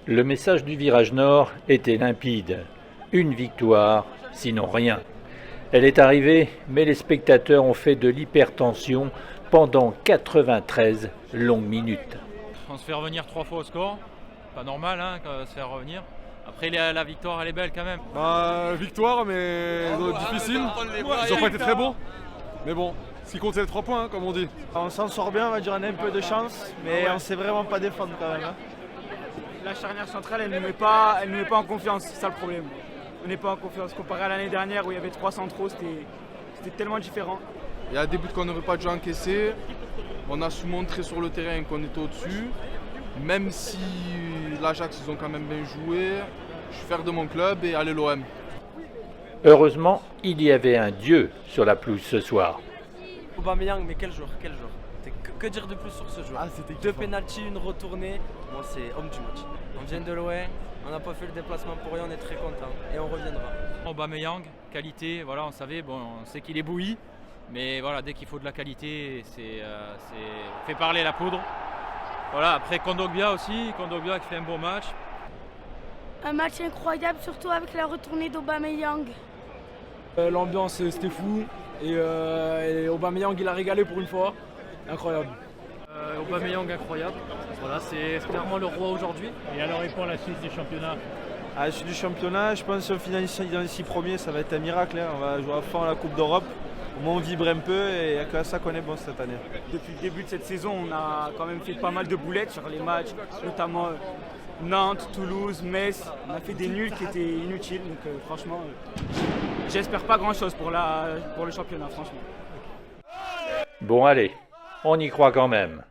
Le message du virage nord était limpide. Une victoire, sinon rien. Elle est arrivée, mais les spectateurs ont fait de l'hypertension pendant 93 longues minutes. On se fait revenir 3 fois au score. Pas normal, hein, se faire revenir. Après, la victoire, elle est belle quand même. Victoire, mais difficile. Ils n'ont pas été très bons. Mais bon, ce qui compte, c'est les 3 points, hein, comme on dit. On s'en sort bien, on va dire, on a un peu de chance, mais on ne sait vraiment pas défendre quand même. Hein. La charnière centrale, elle ne met pas en confiance, c'est ça le problème. On n'est pas en confiance. Comparé à l'année dernière où il y avait 3 centraux, c'était tellement différent. Il y a des buts qu'on n'aurait pas dû encaisser. On a su montrer sur le terrain qu'on était au-dessus. Même si l'Ajax, ils ont quand même bien joué, je suis fier de mon club et allez l'OM. Heureusement, il y avait un dieu sur la pelouse ce soir. Aubameyang, mais quel joueur. Que dire de plus sur ce joueur? C'était 2 pénaltys, une retournée. Moi, c'est homme du match. On vient de l'OM, on n'a pas fait le déplacement pour rien, on est très content et on reviendra. Aubameyang, qualité, voilà, on sait qu'il est bouilli, mais voilà, dès qu'il faut de la qualité, fait parler la poudre. Voilà, après Kondogbia aussi, Kondogbia qui fait un bon match. Un match incroyable, surtout avec la retournée d'Aubameyang. L'ambiance, c'était fou. Et Aubameyang, il a régalé pour une fois. Incroyable. Aubameyang incroyable. Voilà, c'est clairement le roi aujourd'hui. Et alors, et pour la suite du championnat? À la suite du championnat, je pense qu'on finalise dans les 6 premiers, ça va être un miracle. Hein. On va jouer à fond à la Coupe d'Europe. Au moins on vibre un peu et il n'y a que ça qu'on est bon cette année. Depuis le début de cette saison, on a quand même fait pas mal de boulettes sur les matchs, notamment Nantes, Toulouse, Metz. On a fait des nuls qui étaient inutiles. Donc franchement, j'espère pas grand-chose pour le championnat, franchement. Bon allez, on y croit quand même.